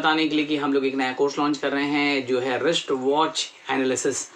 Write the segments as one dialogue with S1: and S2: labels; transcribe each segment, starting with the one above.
S1: बताने के लिए कि हम लोग एक नया कोर्स लॉन्च कर रहे हैं जो है रिस्ट वॉच एनालिसिस।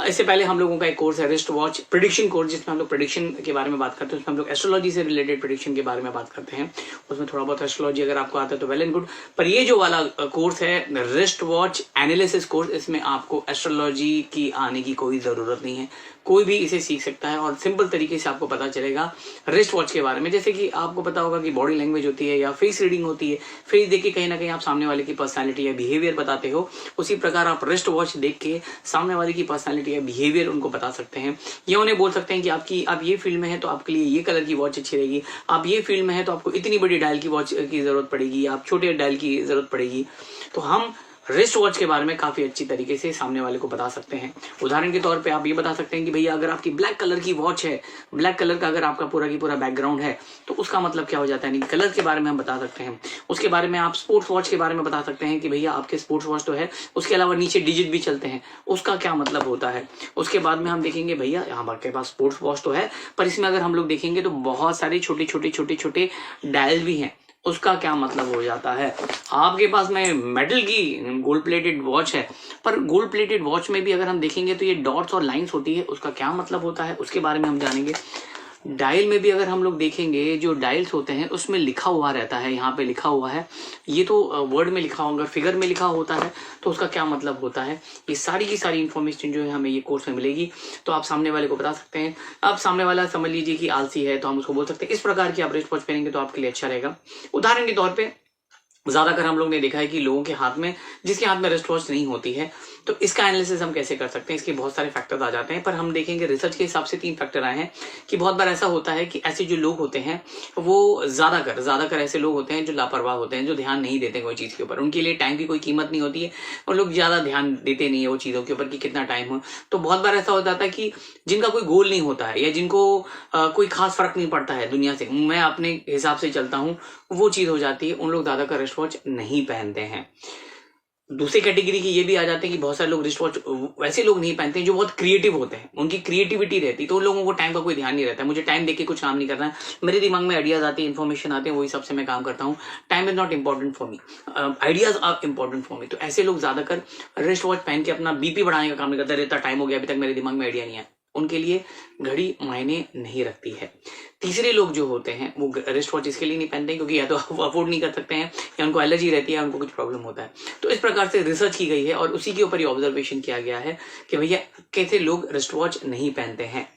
S1: इससे पहले हम लोगों का एक कोर्स है रिस्ट वॉच प्रिडिक्शन कोर्स, जिसमें हम लोग प्रिडिक्शन के बारे में बात करते हैं। उसमें हम लोग एस्ट्रोलॉजी से रिलेटेड प्रिडिक्शन के बारे में बात करते हैं। उसमें थोड़ा बहुत एस्ट्रोलॉजी अगर आपको आता है तो वेल एंड गुड, पर ये जो वाला कोर्स है रिस्ट वॉच एनालिसिस कोर्स, इसमें आपको एस्ट्रोलॉजी की आने की कोई ज़रूरत नहीं है। कोई भी इसे सीख सकता है और सिंपल तरीके से आपको पता चलेगा रिस्ट वॉच के बारे में। जैसे कि आपको पता होगा कि बॉडी लैंग्वेज होती है या फेस रीडिंग होती है, फेस देख के कहीं ना कहीं आप सामने वाले की पर्सनालिटी या बिहेवियर बताते हो, उसी प्रकार आप रिस्ट वॉच देख के सामने वाले की पर्सनालिटी या बिहेवियर उनको बता सकते हैं। या उन्हें बोल सकते हैं कि आप ये फील्ड में है तो आपके लिए ये कलर की वॉच अच्छी रहेगी, आप ये फील्ड में है तो आपको इतनी बड़ी डायल की वॉच की जरूरत पड़ेगी, आप छोटे डायल की जरूरत पड़ेगी। तो हम रिस्ट वॉच के बारे में काफी अच्छी तरीके से सामने वाले को बता सकते हैं। उदाहरण के तौर पे आप ये बता सकते हैं कि भैया अगर आपकी ब्लैक कलर की वॉच है, ब्लैक कलर का अगर आपका पूरा की पूरा बैकग्राउंड है तो उसका मतलब क्या हो जाता है, कलर के बारे में हम बता सकते हैं। उसके बारे में आप स्पोर्ट्स वॉच के बारे में बता सकते हैं कि भैया आपके स्पोर्ट्स वॉच तो है, उसके अलावा नीचे डिजिट भी चलते हैं, उसका क्या मतलब होता है। उसके बाद में हम देखेंगे भैया आपके पास स्पोर्ट्स वॉच तो है, पर इसमें अगर हम लोग देखेंगे तो बहुत सारे छोटे छोटे छोटे छोटे डायल भी हैं, उसका क्या मतलब हो जाता है। आपके पास में मेटल की गोल्ड प्लेटेड वॉच है, पर गोल्ड प्लेटेड वॉच में भी अगर हम देखेंगे तो ये डॉट्स और लाइंस होती है, उसका क्या मतलब होता है, उसके बारे में हम जानेंगे। डायल में भी अगर हम लोग देखेंगे, जो डायल्स होते हैं उसमें लिखा हुआ रहता है, यहाँ पे लिखा हुआ है, ये तो वर्ड में लिखा होगा, फिगर में लिखा होता है तो उसका क्या मतलब होता है। ये सारी की सारी इन्फॉर्मेशन जो है हमें ये कोर्स में मिलेगी, तो आप सामने वाले को बता सकते हैं। आप सामने वाला समझ लीजिए कि आलसी है तो हम उसको बोल सकते हैं इस प्रकार की आप रिस्ट वॉच पहनेंगे तो आपके लिए अच्छा रहेगा। उदाहरण के तौर पर ज्यादातर हम लोग ने देखा है कि लोगों के हाथ में, जिसके हाथ में रिस्ट वॉच नहीं होती है, तो इसका एनालिसिस हम कैसे कर सकते हैं। इसके बहुत सारे फैक्टर्स आ जाते हैं, पर हम देखेंगे रिसर्च के हिसाब से 3 फैक्टर आए हैं कि बहुत बार ऐसा होता है कि ऐसे जो लोग होते हैं वो ज्यादातर ऐसे लोग होते हैं जो लापरवाह होते हैं, जो ध्यान नहीं देते कोई चीज के ऊपर। उनके लिए टाइम की कोई कीमत नहीं होती है, उन लोग ज्यादा ध्यान देते नहीं है वो चीजों के ऊपर कि कितना टाइम हो। तो बहुत बार ऐसा हो जाता है कि जिनका कोई गोल नहीं होता है या जिनको कोई खास फर्क नहीं पड़ता है दुनिया से, मैं अपने हिसाब से चलता हूँ, वो चीज हो जाती है, उन लोग ज्यादातर रिस्ट वॉच नहीं पहनते हैं। दूसरी कैटेगरी की ये भी आ जाते हैं कि बहुत सारे लोग रिस्ट वॉच वैसे लोग नहीं पहनते हैं जो बहुत क्रिएटिव होते हैं, उनकी क्रिएटिविटी रहती है, तो उन लोगों को टाइम का कोई ध्यान नहीं रहता है। मुझे टाइम देख के कुछ काम नहीं करना है, मेरे दिमाग में आइडियाज आते हैं, इन्फॉर्मेशन आते हैं, वही सबसे मैं काम करता हूँ। Time is not important for me, ideas are important for me. तो ऐसे लोग ज्यादातर रिस्ट वॉच पहन के अपना बीपी बढ़ाने का काम नहीं करते, इतना टाइम हो गया अभी तक मेरे दिमाग में आइडिया नहीं है, उनके लिए घड़ी मायने नहीं रखती है। तीसरे लोग जो होते हैं वो रिस्ट वॉच इसके लिए नहीं पहनते क्योंकि या तो अफोर्ड नहीं कर सकते हैं या उनको एलर्जी रहती है या उनको कुछ प्रॉब्लम होता है। तो इस प्रकार से रिसर्च की गई है और उसी के ऊपर ही ऑब्जर्वेशन किया गया है कि भैया कैसे लोग रिस्ट वॉच नहीं पहनते हैं।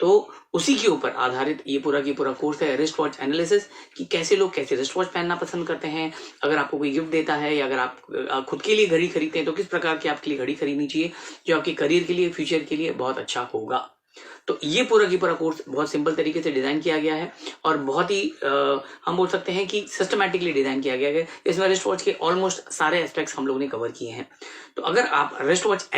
S1: तो उसी के ऊपर आधारित ये पूरा की पूरा कोर्स है रिस्ट वॉच एनालिसिस, कि कैसे लोग कैसे रिस्ट वॉच पहनना पसंद करते हैं। अगर आपको कोई गिफ्ट देता है या अगर आप खुद के लिए घड़ी खरीदते हैं तो किस प्रकार की आपके लिए घड़ी खरीदनी चाहिए जो आपके करियर के लिए, फ्यूचर के लिए बहुत अच्छा होगा। तो ये पूरा की पूरा कोर्स बहुत सिंपल तरीके से डिजाइन किया गया है और बहुत ही हम बोल सकते हैं कि सिस्टमैटिकली डिजाइन किया गया है। इसमें रिस्ट वॉच के ऑलमोस्ट सारे एस्पेक्ट्स हम लोगों ने कवर किए हैं। तो अगर आप रिस्ट वॉच